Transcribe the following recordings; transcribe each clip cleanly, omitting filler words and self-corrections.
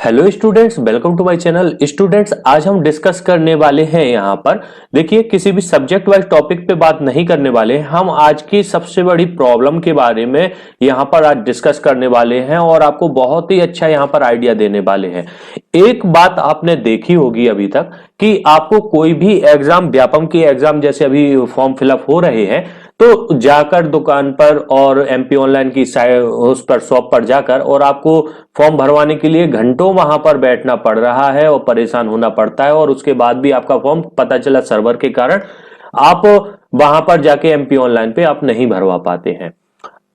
Hello students, welcome to my channel. Students, आज हम discuss करने वाले हैं यहाँ पर देखिए किसी भी सब्जेक्ट वाइज टॉपिक पे बात नहीं करने वाले हैं। हम आज की सबसे बड़ी प्रॉब्लम के बारे में यहाँ पर आज डिस्कस करने वाले हैं और आपको बहुत ही अच्छा यहाँ पर आइडिया देने वाले हैं। एक बात आपने देखी होगी अभी तक कि आपको कोई भी एग्जाम, व्यापम की एग्जाम जैसे अभी फॉर्म फिलअप हो रहे हैं तो जाकर दुकान पर और एमपी ऑनलाइन की उस पर शॉप पर जाकर और आपको फॉर्म भरवाने के लिए घंटों वहां पर बैठना पड़ रहा है और परेशान होना पड़ता है और उसके बाद भी आपका फॉर्म पता चला सर्वर के कारण आप वहां पर जाके एमपी ऑनलाइन पे आप नहीं भरवा पाते हैं।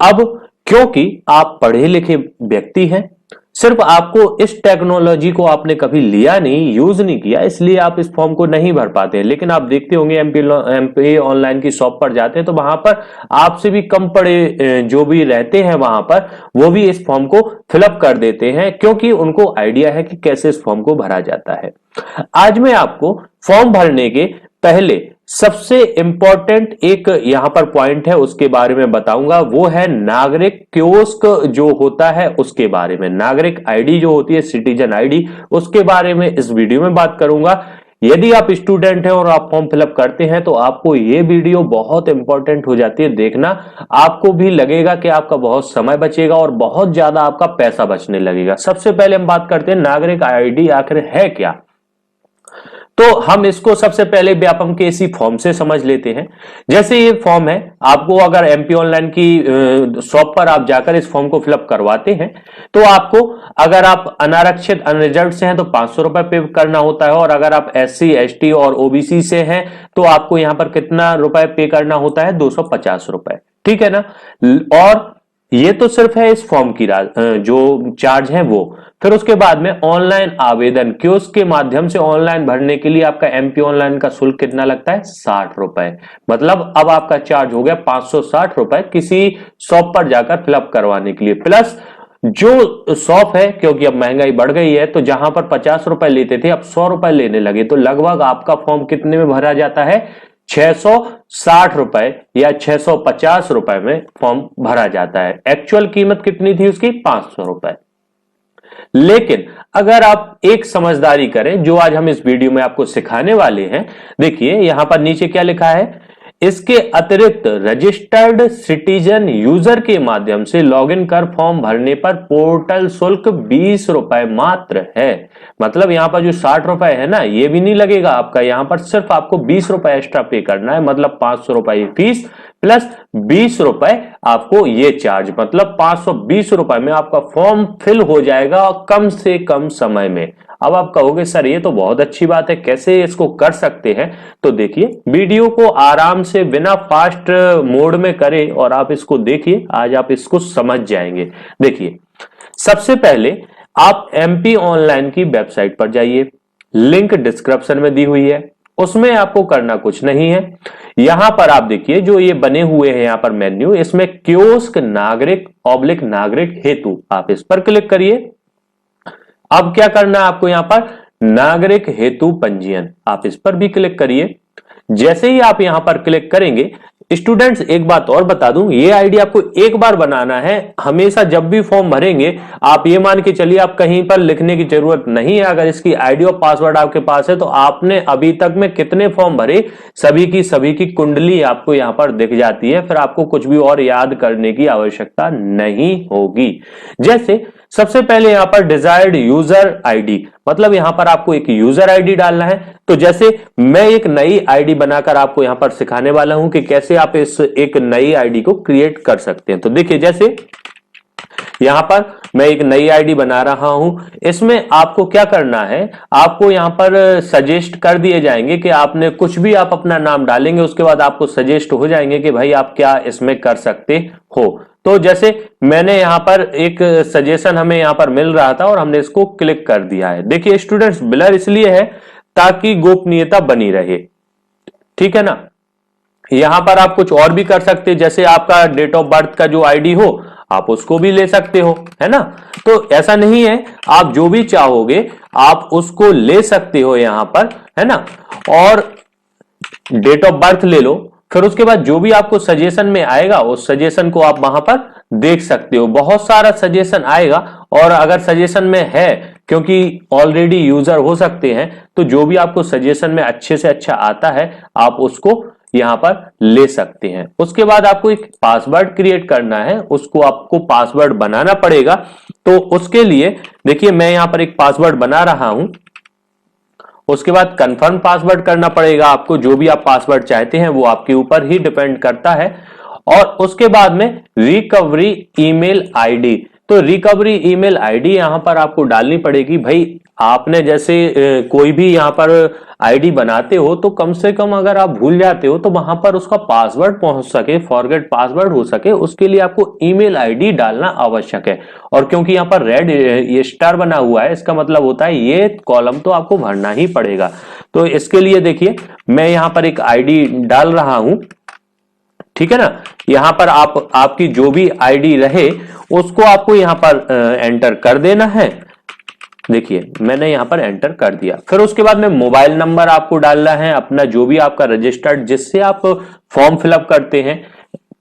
अब क्योंकि आप पढ़े लिखे व्यक्ति हैं, सिर्फ आपको इस टेक्नोलॉजी को आपने कभी लिया नहीं, यूज नहीं किया, इसलिए आप इस फॉर्म को नहीं भर पाते हैं। लेकिन आप देखते होंगे एमपी ऑनलाइन की शॉप पर जाते हैं तो वहां पर आपसे भी कम पढ़े जो भी रहते हैं वहां पर वो भी इस फॉर्म को फिलअप कर देते हैं क्योंकि उनको आइडिया है कि कैसे इस फॉर्म को भरा जाता है। आज मैं आपको फॉर्म भरने के पहले सबसे इंपॉर्टेंट एक यहां पर पॉइंट है उसके बारे में बताऊंगा, वो है नागरिक कियोस्क जो होता है उसके बारे में। नागरिक आईडी जो होती है, सिटीजन आईडी, उसके बारे में इस वीडियो में बात करूंगा। यदि आप स्टूडेंट हैं और आप फॉर्म फिलअप करते हैं तो आपको ये वीडियो बहुत इंपॉर्टेंट हो जाती है, देखना। आपको भी लगेगा कि आपका बहुत समय बचेगा और बहुत ज्यादा आपका पैसा बचने लगेगा। सबसे पहले हम बात करते हैं नागरिक आईडी आखिर है क्या। तो हम इसको सबसे पहले व्यापम के इसी फॉर्म से समझ लेते हैं। जैसे ये फॉर्म है, आपको अगर एमपी ऑनलाइन की शॉप पर आप जाकर इस फॉर्म को फिलअप करवाते हैं तो आपको, अगर आप अनारक्षित अनरिजर्व्ड से हैं तो 500 रुपए पे करना होता है और अगर आप एससी एसटी और ओबीसी से हैं तो आपको यहां पर कितना रुपए पे करना होता है, 250 रुपए। ठीक है ना। और ये तो सिर्फ है इस फॉर्म की जो चार्ज है वो। फिर उसके बाद में ऑनलाइन आवेदन कियोस्क के माध्यम से ऑनलाइन भरने के लिए आपका एमपी ऑनलाइन का शुल्क कितना लगता है, 60 रुपए। मतलब अब आपका चार्ज हो गया 560 रुपए किसी शॉप पर जाकर फिलअप करवाने के लिए। प्लस जो शॉप है, क्योंकि अब महंगाई बढ़ गई है तो जहां पर 50 रुपए लेते थे अब 100 रुपए लेने लगे, तो लगभग आपका फॉर्म कितने में भरा जाता है, 660 रुपए या 650 रुपए में फॉर्म भरा जाता है। एक्चुअल कीमत कितनी थी उसकी, 500 रुपए। लेकिन अगर आप एक समझदारी करें जो आज हम इस वीडियो में आपको सिखाने वाले हैं, देखिए यहां पर नीचे क्या लिखा है, इसके अतिरिक्त रजिस्टर्ड सिटीजन यूजर के माध्यम से लॉगिन कर फॉर्म भरने पर पोर्टल शुल्क 20 रुपए मात्र है। मतलब यहां पर जो 60 रुपए है ना, ये भी नहीं लगेगा आपका, यहां पर सिर्फ आपको 20 रुपए एक्स्ट्रा पे करना है। मतलब 500 रुपए फीस प्लस 20 रुपए आपको ये चार्ज, मतलब 520 रुपए में आपका फॉर्म फिल हो जाएगा कम से कम समय में। अब आप कहोगे सर ये तो बहुत अच्छी बात है, कैसे इसको कर सकते हैं। तो देखिए वीडियो को आराम से बिना फास्ट मोड में करें और आप इसको देखिए, आज आप इसको समझ जाएंगे। देखिए सबसे पहले आप एमपी ऑनलाइन की वेबसाइट पर जाइए, लिंक डिस्क्रिप्शन में दी हुई है, उसमें आपको करना कुछ नहीं है। यहां पर आप देखिए जो ये बने हुए हैं यहां पर मेन्यू, इसमें कियोस्क नागरिक ऑब्लिक नागरिक हेतु, आप इस पर क्लिक करिए। अब क्या करना है आपको, यहां पर नागरिक हेतु पंजीयन, आप इस पर भी क्लिक करिए। जैसे ही आप यहां पर क्लिक करेंगे, स्टूडेंट्स एक बात और बता दूं, ये आईडी आपको एक बार बनाना है। हमेशा जब भी फॉर्म भरेंगे आप ये मान के चलिए आप कहीं पर लिखने की जरूरत नहीं है। अगर इसकी आईडी और पासवर्ड आपके पास है तो आपने अभी तक में कितने फॉर्म भरे सभी की कुंडली आपको यहां पर दिख जाती है। फिर आपको कुछ भी और याद करने की आवश्यकता नहीं होगी। जैसे सबसे पहले यहां पर डिजायर्ड यूजर आईडी, मतलब यहां पर आपको एक यूजर आईडी डालना है। तो जैसे मैं एक नई आईडी बनाकर आपको यहां पर सिखाने वाला हूं कि कैसे आप इस एक नई आईडी को क्रिएट कर सकते हैं। तो देखिए जैसे यहां पर मैं एक नई आईडी बना रहा हूं, इसमें आपको क्या करना है, आपको यहां पर सजेस्ट कर दिए जाएंगे कि आपने कुछ भी आप अपना नाम डालेंगे, उसके बाद आपको सजेस्ट हो जाएंगे कि भाई आप क्या इसमें कर सकते हो। तो जैसे मैंने यहां पर एक सजेशन हमें यहां पर मिल रहा था और हमने इसको क्लिक कर दिया है। देखिए स्टूडेंट्स, ब्लर इसलिए है ताकि गोपनीयता बनी रहे, ठीक है ना। यहां पर आप कुछ और भी कर सकते हैं, जैसे आपका डेट ऑफ बर्थ का जो आईडी हो आप उसको भी ले सकते हो, है ना। तो ऐसा नहीं है, आप जो भी चाहोगे आप उसको ले सकते हो यहां पर, है ना। और डेट ऑफ बर्थ ले लो, फिर उसके बाद जो भी आपको सजेशन में आएगा उस सजेशन को आप वहां पर देख सकते हो। बहुत सारा सजेशन आएगा और अगर सजेशन में है, क्योंकि ऑलरेडी यूजर हो सकते हैं, तो जो भी आपको सजेशन में अच्छे से अच्छा आता है आप उसको यहां पर ले सकते हैं। उसके बाद आपको एक पासवर्ड क्रिएट करना है, उसको आपको पासवर्ड बनाना पड़ेगा। तो उसके लिए देखिए मैं यहां पर एक पासवर्ड बना रहा हूं। उसके बाद कंफर्म पासवर्ड करना पड़ेगा आपको। जो भी आप पासवर्ड चाहते हैं वो आपके ऊपर ही डिपेंड करता है। और उसके बाद में रिकवरी ईमेल आईडी, तो रिकवरी ईमेल आईडी यहां पर आपको डालनी पड़ेगी। भाई आपने जैसे कोई भी यहां पर आईडी बनाते हो तो कम से कम अगर आप भूल जाते हो तो वहां पर उसका पासवर्ड पहुंच सके, फॉरगेट पासवर्ड हो सके, उसके लिए आपको ईमेल आईडी डालना आवश्यक है। और क्योंकि यहां पर रेड ये स्टार बना हुआ है, इसका मतलब होता है ये कॉलम तो आपको भरना ही पड़ेगा। तो इसके लिए देखिए मैं यहां पर एक आईडी डाल रहा हूं, ठीक है ना। यहां पर आपकी जो भी आईडी रहे उसको आपको यहां पर एंटर कर देना है। देखिए मैंने यहां पर एंटर कर दिया। फिर उसके बाद में मोबाइल नंबर आपको डालना है अपना, जो भी आपका रजिस्टर्ड जिससे आप फॉर्म फिलअप करते हैं,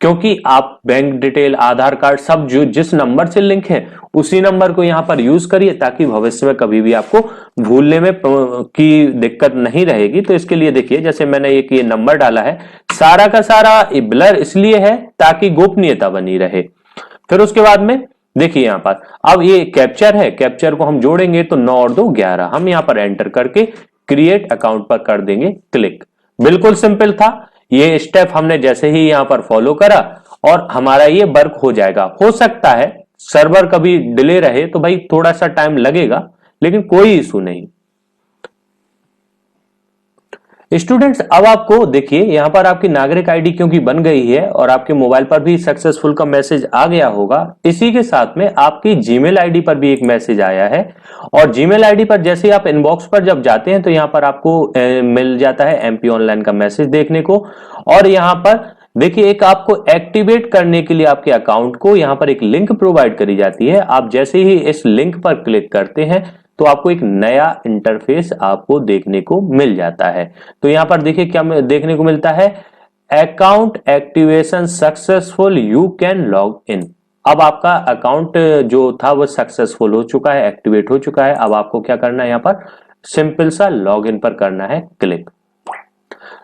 क्योंकि आप बैंक डिटेल, आधार कार्ड सब जो जिस नंबर से लिंक है उसी नंबर को यहां पर यूज करिए, ताकि भविष्य में कभी भी आपको भूलने में की दिक्कत नहीं रहेगी। तो इसके लिए देखिए जैसे मैंने एक ये नंबर डाला है, सारा का सारा ब्लर इसलिए है ताकि गोपनीयता बनी रहे। फिर उसके बाद में देखिए यहां पर अब ये कैप्चर है, कैप्चर को हम जोड़ेंगे तो 9 और 2 11। हम यहां पर एंटर करके क्रिएट अकाउंट पर कर देंगे क्लिक। बिल्कुल सिंपल था ये स्टेप, हमने जैसे ही यहां पर फॉलो करा और हमारा ये वर्क हो जाएगा। हो सकता है सर्वर कभी डिले रहे तो भाई थोड़ा सा टाइम लगेगा, लेकिन कोई इशू नहीं। स्टूडेंट्स अब आपको देखिए यहां पर आपकी नागरिक आईडी क्योंकि बन गई है और आपके मोबाइल पर भी सक्सेसफुल का मैसेज आ गया होगा, इसी के साथ में आपकी जीमेल आईडी पर भी एक मैसेज आया है। और जीमेल आईडी पर जैसे आप इनबॉक्स पर जब जाते हैं तो यहां पर आपको मिल जाता है एमपी ऑनलाइन का मैसेज देखने को। और यहां पर देखिए एक आपको एक्टिवेट करने के लिए आपके अकाउंट को यहां पर एक लिंक प्रोवाइड करी जाती है। आप जैसे ही इस लिंक पर क्लिक करते हैं तो आपको एक नया इंटरफेस आपको देखने को मिल जाता है। तो यहां पर देखिए क्या देखने को मिलता है, account activation successful, you can log in. अब आपका अकाउंट जो था वो सक्सेसफुल हो चुका है, एक्टिवेट हो चुका है। अब आपको क्या करना है, यहां पर सिंपल सा लॉग इन पर करना है क्लिक।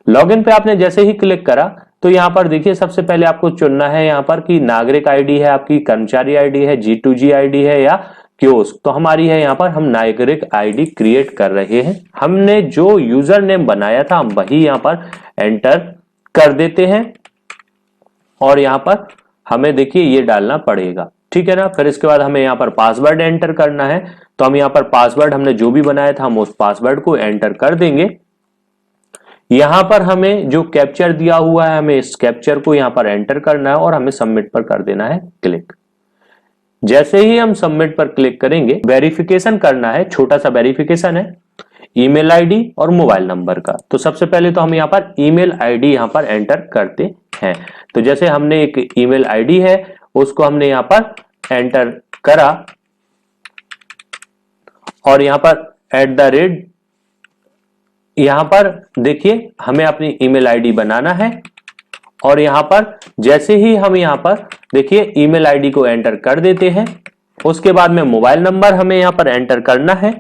लॉग इन पे आपने जैसे ही क्लिक करा तो यहां पर देखिए सबसे पहले आपको चुनना है यहां पर कि नागरिक आईडी है आपकी, कर्मचारी आईडी है, G2G आईडी है या कियोस्क। तो हमारी है यहां पर हम नागरिक आईडी क्रिएट कर रहे हैं। हमने जो यूजर नेम बनाया था हम वही यहां पर एंटर कर देते हैं और यहां पर हमें देखिए ये डालना पड़ेगा, ठीक है ना। फिर इसके बाद हमें यहां पर पासवर्ड एंटर करना है। तो हम यहां पर पासवर्ड हमने जो भी बनाया था हम उस पासवर्ड को एंटर कर देंगे। यहां पर हमें जो कैप्चर दिया हुआ है हमें इस कैप्चर को यहां पर एंटर करना है और हमें सबमिट पर कर देना है क्लिक। जैसे ही हम सबमिट पर क्लिक करेंगे, वेरिफिकेशन करना है, छोटा सा वेरिफिकेशन है ईमेल आईडी और मोबाइल नंबर का। तो सबसे पहले तो हम यहां पर ईमेल आईडी यहां पर एंटर करते हैं। तो जैसे हमने एक ईमेल आईडी है उसको हमने यहां पर एंटर करा और यहां पर @ यहां पर देखिए हमें अपनी ईमेल आईडी बनाना है। और यहां पर जैसे ही हम यहां पर देखिए ईमेल आईडी को एंटर कर देते हैं, उसके बाद में मोबाइल नंबर हमें यहां पर एंटर करना है।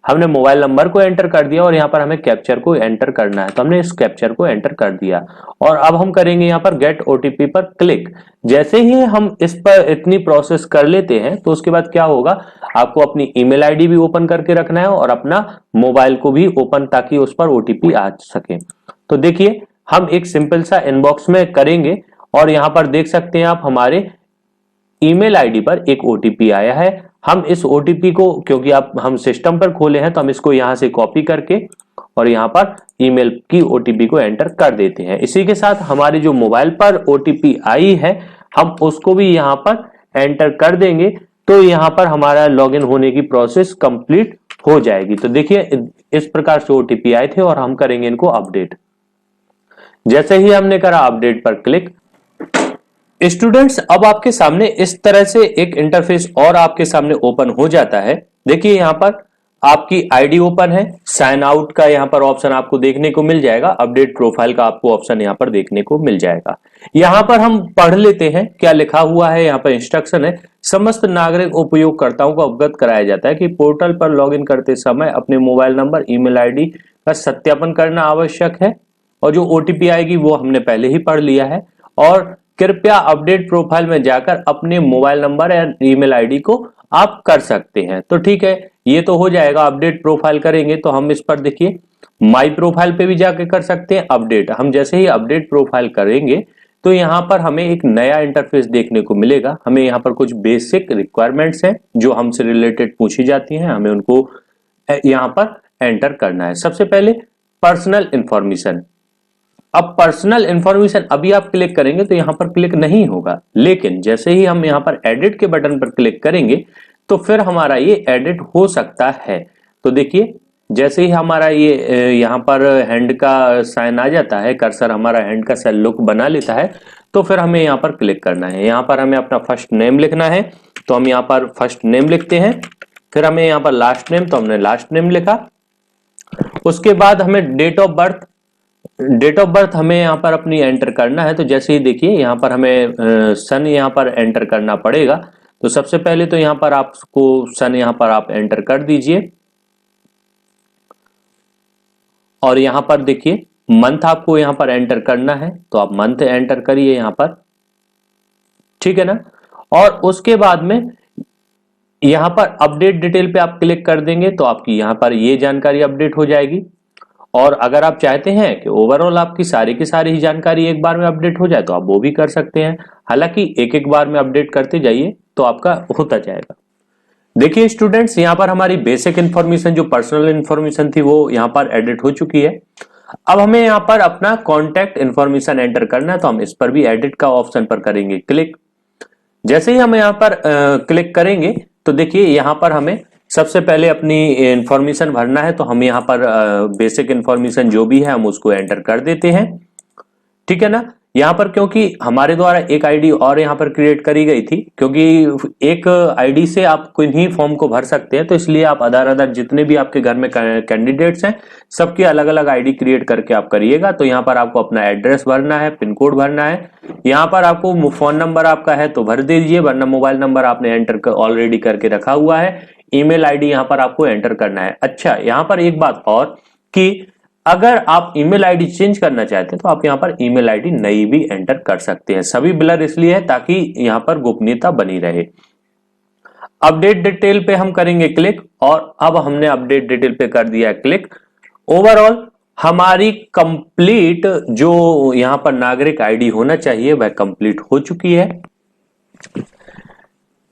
हमने मोबाइल नंबर को एंटर कर दिया और यहां पर हमें कैप्चर को एंटर करना है। तो हमने इस कैप्चर को एंटर कर दिया और अब हम करेंगे यहां पर गेट ओटीपी पर क्लिक। जैसे ही हम इस पर इतनी प्रोसेस कर लेते हैं तो उसके बाद क्या होगा, आपको अपनी ईमेल आईडी भी ओपन करके रखना है और अपना मोबाइल को भी ओपन, ताकि उस पर ओटीपी आ सके। तो देखिए हम एक सिंपल सा इनबॉक्स में करेंगे और यहां पर देख सकते हैं आप हमारे ईमेल आईडी पर एक ओटीपी आया है। हम इस ओटीपी को, क्योंकि आप हम सिस्टम पर खोले हैं तो हम इसको यहां से कॉपी करके और यहां पर ईमेल की ओटीपी को एंटर कर देते हैं। इसी के साथ हमारे जो मोबाइल पर ओटीपी आई है हम उसको भी यहां पर एंटर कर देंगे। तो यहां पर हमारा लॉगिन होने की प्रोसेस कंप्लीट हो जाएगी। तो देखिए इस प्रकार से ओटीपी आए थे और हम करेंगे इनको अपडेट। जैसे ही हमने करा अपडेट पर क्लिक, स्टूडेंट्स अब आपके सामने इस तरह से एक इंटरफेस और आपके सामने ओपन हो जाता है। देखिए यहां पर आपकी आईडी ओपन है, साइन आउट का यहाँ पर ऑप्शन आपको देखने को मिल जाएगा, अपडेट प्रोफाइल का आपको ऑप्शन यहाँ पर देखने को मिल जाएगा। यहाँ पर हम पढ़ लेते हैं क्या लिखा हुआ है। यहाँ पर इंस्ट्रक्शन है, समस्त नागरिक उपयोगकर्ताओं को अवगत कराया जाता है कि पोर्टल पर लॉगिन करते समय अपने मोबाइल नंबर, ईमेल आईडी का सत्यापन करना आवश्यक है, और जो ओटीपी आएगी वो हमने पहले ही पढ़ लिया है। और कृपया अपडेट प्रोफाइल में जाकर अपने मोबाइल नंबर या ईमेल आईडी को आप कर सकते हैं। तो ठीक है, ये तो हो जाएगा। अपडेट प्रोफाइल करेंगे तो हम इस पर देखिए माई प्रोफाइल पे भी जाके कर सकते हैं अपडेट। हम जैसे ही अपडेट प्रोफाइल करेंगे तो यहाँ पर हमें एक नया इंटरफेस देखने को मिलेगा। हमें यहाँ पर कुछ बेसिक रिक्वायरमेंट्स हैं जो हमसे रिलेटेड पूछी जाती हैं, हमें उनको यहाँ पर एंटर करना है। सबसे पहले पर्सनल इंफॉर्मेशन। अब पर्सनल इंफॉर्मेशन अभी आप क्लिक करेंगे तो यहां पर क्लिक नहीं होगा, लेकिन जैसे ही हम यहां पर एडिट के बटन पर क्लिक करेंगे तो फिर हमारा ये एडिट हो सकता है। तो देखिए जैसे ही हमारा ये यहां पर हैंड का साइन आ जाता है, कर्सर हमारा हैंड का सेल लुक बना लेता है, तो फिर हमें यहां पर क्लिक करना है। यहां पर हमें अपना फर्स्ट नेम लिखना है, तो हम यहां पर फर्स्ट नेम लिखते हैं। फिर हमें यहां पर लास्ट नेम, तो हमने लास्ट नेम लिखा। उसके बाद हमें डेट ऑफ बर्थ हमें यहाँ पर अपनी एंटर करना है। तो जैसे ही देखिए यहाँ पर हमें सन यहाँ पर एंटर करना पड़ेगा। तो सबसे पहले तो यहाँ पर आपको सन यहाँ पर आप एंटर कर दीजिए, और यहाँ पर देखिए मंथ आपको यहाँ पर एंटर करना है, तो आप मंथ एंटर करिए यहाँ पर, ठीक है ना। और उसके बाद में यहाँ पर अपडेट डिटेल पे आप क्लिक कर देंगे तो आपकी यहाँ पर ये जानकारी अपडेट हो जाएगी। और अगर आप चाहते हैं कि ओवरऑल आपकी सारी की सारी ही जानकारी एक बार में अपडेट हो जाए तो आप वो भी कर सकते हैं। हालांकि एक एक बार में अपडेट करते जाइए तो आपका होता जाएगा। देखिए स्टूडेंट्स, यहाँ पर हमारी बेसिक इंफॉर्मेशन जो पर्सनल इंफॉर्मेशन थी वो यहाँ पर एडिट हो चुकी है। अब हमें यहाँ पर अपना कॉन्टैक्ट इंफॉर्मेशन एंटर करना है, तो हम इस पर भी एडिट का ऑप्शन पर करेंगे क्लिक। जैसे ही हम यहाँ पर क्लिक करेंगे तो देखिए यहाँ पर हमें सबसे पहले अपनी इंफॉर्मेशन भरना है। तो हम यहाँ पर बेसिक इंफॉर्मेशन जो भी है हम उसको एंटर कर देते हैं, ठीक है ना। यहाँ पर क्योंकि हमारे द्वारा एक आईडी और यहाँ पर क्रिएट करी गई थी, क्योंकि एक आईडी से आप किन्हीं फॉर्म को भर सकते हैं, तो इसलिए आप आधार जितने भी आपके घर में कैंडिडेट्स हैं सबकी अलग अलग आईडी क्रिएट करके आप करिएगा। तो यहाँ पर आपको अपना एड्रेस भरना है, पिन कोड भरना है, यहाँ पर आपको फोन नंबर आपका है तो भर दीजिए, वरना मोबाइल नंबर आपने एंटर ऑलरेडी करके रखा हुआ है। ईमेल आईडी यहाँ पर आपको एंटर करना है। अच्छा, यहाँ पर एक बात और कि अगर आप ईमेल आईडी चेंज करना चाहते हैं तो आप यहाँ पर ईमेल आईडी नई भी एंटर कर सकते हैं। सभी ब्लर इसलिए है ताकि यहाँ पर गोपनीयता बनी रहे। अपडेट डिटेल पे हम करेंगे क्लिक, और अब हमने अपडेट डिटेल पे कर दिया क्लिक। ओवरऑल हमारी कंप्लीट जो यहाँ पर नागरिक आईडी होना चाहिए वह कंप्लीट हो चुकी है।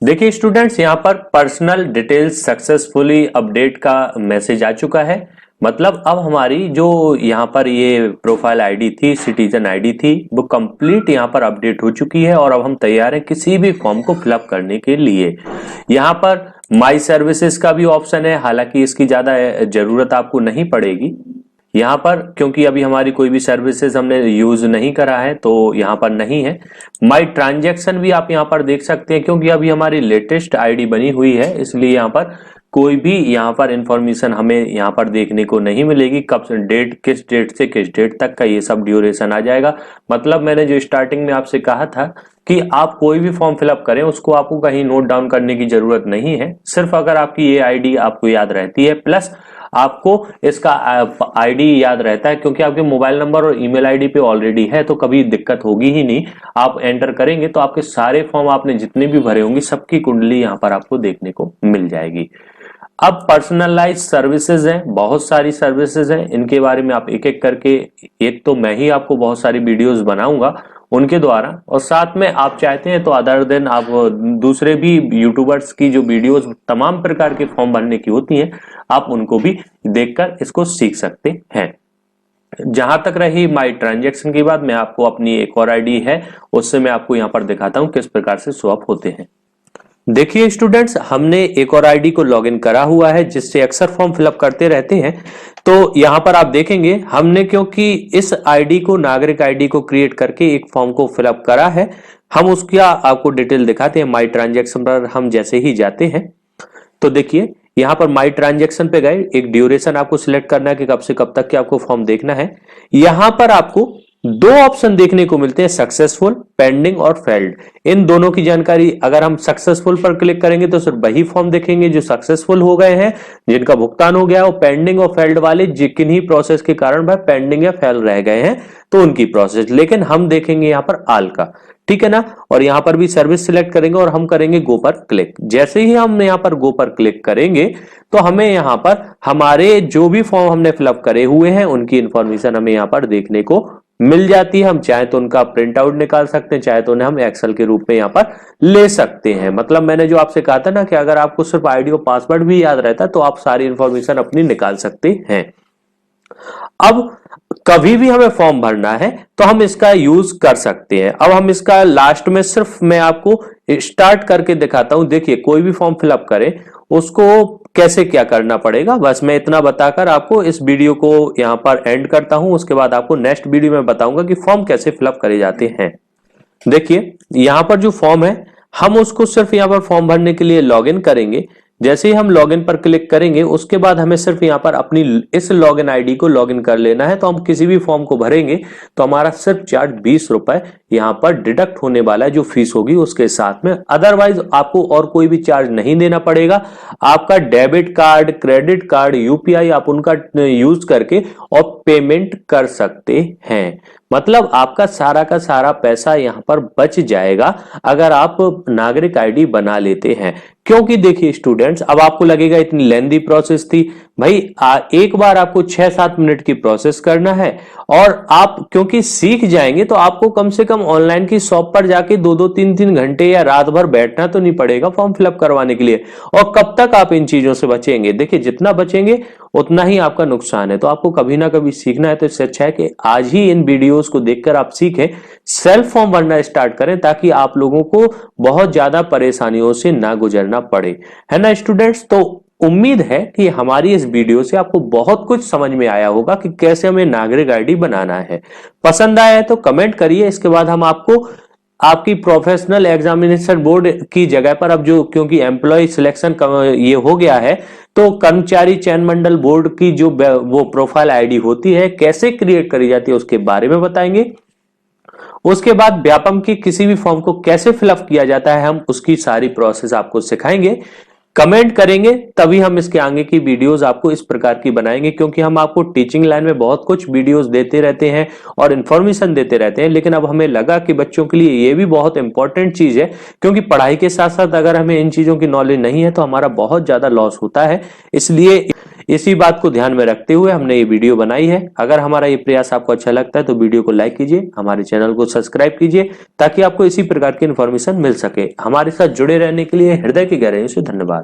देखिए स्टूडेंट्स, यहाँ पर पर्सनल डिटेल्स सक्सेसफुली अपडेट का मैसेज आ चुका है। मतलब अब हमारी जो यहाँ पर ये प्रोफाइल आईडी थी, सिटीजन आईडी थी, वो कंप्लीट यहाँ पर अपडेट हो चुकी है, और अब हम तैयार हैं किसी भी फॉर्म को फिलअप करने के लिए। यहाँ पर माई सर्विसेज का भी ऑप्शन है, हालांकि इसकी ज्यादा जरूरत आपको नहीं पड़ेगी यहाँ पर, क्योंकि अभी हमारी कोई भी सर्विसेज हमने यूज नहीं करा है तो यहाँ पर नहीं है। माई ट्रांजैक्शन भी आप यहाँ पर देख सकते हैं, क्योंकि अभी हमारी लेटेस्ट आईडी बनी हुई है, इसलिए यहाँ पर कोई भी यहाँ पर इंफॉर्मेशन हमें यहाँ पर देखने को नहीं मिलेगी। कब डेट, किस डेट से किस डेट तक का ये सब ड्यूरेशन आ जाएगा। मतलब मैंने जो स्टार्टिंग में आपसे कहा था कि आप कोई भी फॉर्म फिलअप करें उसको आपको कहीं नोट डाउन करने की जरूरत नहीं है। सिर्फ अगर आपकी ये आईडी आपको याद रहती है, प्लस आपको इसका आईडी याद रहता है, क्योंकि आपके मोबाइल नंबर और ईमेल आईडी पे ऑलरेडी है, तो कभी दिक्कत होगी ही नहीं। आप एंटर करेंगे तो आपके सारे फॉर्म आपने जितने भी भरे होंगे सबकी कुंडली यहाँ पर आपको देखने को मिल जाएगी। अब पर्सनलाइज सर्विसेज हैं, बहुत सारी सर्विसेज हैं, इनके बारे में आप एक एक करके, एक तो मैं ही आपको बहुत सारी वीडियोस बनाऊंगा उनके द्वारा, और साथ में आप चाहते हैं तो अदर देन आप दूसरे भी यूट्यूबर्स की जो वीडियोस तमाम प्रकार के फॉर्म भरने की होती हैं आप उनको भी देखकर इसको सीख सकते हैं। जहां तक रही माई ट्रांजैक्शन की बात, मैं आपको अपनी एक और आईडी है उससे मैं आपको यहाँ पर दिखाता हूं किस प्रकार से स्वैप होते हैं। देखिए स्टूडेंट्स, हमने एक और आईडी को लॉगिन करा हुआ है जिससे अक्सर फॉर्म फिलअप करते रहते हैं। तो यहाँ पर आप देखेंगे हमने क्योंकि इस आईडी को, नागरिक आईडी को क्रिएट करके एक फॉर्म को फिलअप करा है, हम उसका आपको डिटेल दिखाते हैं। माई ट्रांजैक्शन पर हम जैसे ही जाते हैं तो देखिए यहाँ पर माई ट्रांजेक्शन पे गए, एक ड्यूरेशन आपको सिलेक्ट करना है कि कब से कब तक के आपको फॉर्म देखना है। यहां पर आपको दो ऑप्शन देखने को मिलते हैं, सक्सेसफुल, पेंडिंग और फेल्ड। इन दोनों की जानकारी, अगर हम सक्सेसफुल पर क्लिक करेंगे तो सिर्फ वही फॉर्म देखेंगे जो सक्सेसफुल हो गए हैं, जिनका भुगतान हो गया, और पेंडिंग और फेल्ड वाले जिन्हीं प्रोसेस के कारण भाई पेंडिंग या फेल रह गए हैं तो उनकी प्रोसेस। लेकिन हम देखेंगे यहाँ पर आल का, ठीक है ना। और यहां पर भी सर्विस सिलेक्ट करेंगे और हम करेंगे गो पर क्लिक। जैसे ही हम यहां पर गो पर क्लिक करेंगे तो हमें यहां पर हमारे जो भी फॉर्म हमने फिलअप करे हुए हैं उनकी इंफॉर्मेशन हमें यहां पर देखने को मिल जाती है। हम चाहे तो उनका प्रिंट आउट निकाल सकते हैं, चाहे तो उन्हें हम एक्सेल के रूप में यहां पर ले सकते हैं। मतलब मैंने जो आपसे कहा था ना कि अगर आपको सिर्फ आईडी और पासवर्ड भी याद रहता है तो आप सारी इंफॉर्मेशन अपनी निकाल सकते हैं। अब कभी भी हमें फॉर्म भरना है तो हम इसका यूज कर सकते हैं। अब हम इसका लास्ट में सिर्फ मैं आपको स्टार्ट करके दिखाता हूं। देखिए, कोई भी फॉर्म फिलअप करें उसको कैसे क्या करना पड़ेगा, बस मैं इतना बताकर आपको इस वीडियो को यहां पर एंड करता हूं। उसके बाद आपको नेक्स्ट वीडियो में बताऊंगा कि फॉर्म कैसे फिलअप करे जाते हैं। देखिए, यहां पर जो फॉर्म है हम उसको सिर्फ यहां पर फॉर्म भरने के लिए लॉगिन करेंगे। जैसे ही हम लॉगिन पर क्लिक करेंगे उसके बाद हमें सिर्फ यहां पर अपनी इस लॉगिन आईडी को लॉगिन कर लेना है। तो हम किसी भी फॉर्म को भरेंगे तो हमारा सिर्फ चार्ज 20 रुपए यहां पर डिडक्ट होने वाला है, जो फीस होगी उसके साथ में। अदरवाइज आपको और कोई भी चार्ज नहीं देना पड़ेगा। आपका debit card, credit card, UPI आप उनका यूज करके और पेमेंट कर सकते हैं। मतलब आपका सारा का सारा पैसा यहां पर बच जाएगा अगर आप नागरिक आईडी बना लेते हैं। क्योंकि देखिए स्टूडेंट्स, अब आपको लगेगा इतनी लेंदी प्रोसेस थी भाई, एक बार आपको 6-7 मिनट की प्रोसेस करना है और आप क्योंकि सीख जाएंगे तो आपको कम से कम ऑनलाइन की शॉप पर जाके 2-2, 3-3 घंटे या रात भर बैठना तो नहीं पड़ेगा फॉर्म फिलअप करवाने के लिए। और कब तक आप इन चीजों से बचेंगे? देखिए, जितना बचेंगे उतना ही आपका नुकसान है। तो आपको कभी ना कभी सीखना है, तो इससे अच्छा है कि आज ही इन वीडियोस को देखकर आप सीखें, सेल्फ फॉर्म भरना स्टार्ट करें, ताकि आप लोगों को बहुत ज्यादा परेशानियों से ना गुजरना पड़े, है ना स्टूडेंट्स। तो उम्मीद है कि हमारी इस वीडियो से आपको बहुत कुछ समझ में आया होगा कि कैसे हमें नागरिक आईडी बनाना है। पसंद आया है तो कमेंट करिए। इसके बाद हम आपको आपकी प्रोफेशनल एग्जामिनेशन बोर्ड की जगह पर, अब जो क्योंकि एम्प्लॉय सिलेक्शन ये हो गया है, तो कर्मचारी चयन मंडल बोर्ड की जो वो प्रोफाइल आईडी होती है कैसे क्रिएट करी जाती है उसके बारे में बताएंगे। उसके बाद व्यापम की किसी भी फॉर्म को कैसे फिलअप किया जाता है, हम उसकी सारी प्रोसेस आपको सिखाएंगे। कमेंट करेंगे तभी हम इसके आगे की वीडियोस आपको इस प्रकार की बनाएंगे, क्योंकि हम आपको टीचिंग लाइन में बहुत कुछ वीडियोस देते रहते हैं और इन्फॉर्मेशन देते रहते हैं। लेकिन अब हमें लगा कि बच्चों के लिए ये भी बहुत इंपॉर्टेंट चीज है, क्योंकि पढ़ाई के साथ साथ अगर हमें इन चीजों की नॉलेज नहीं है तो हमारा बहुत ज्यादा लॉस होता है। इसलिए इसी बात को ध्यान में रखते हुए हमने ये वीडियो बनाई है। अगर हमारा ये प्रयास आपको अच्छा लगता है तो वीडियो को लाइक कीजिए, हमारे चैनल को सब्सक्राइब कीजिए, ताकि आपको इसी प्रकार की इन्फॉर्मेशन मिल सके। हमारे साथ जुड़े रहने के लिए हृदय की गहराइयों से धन्यवाद।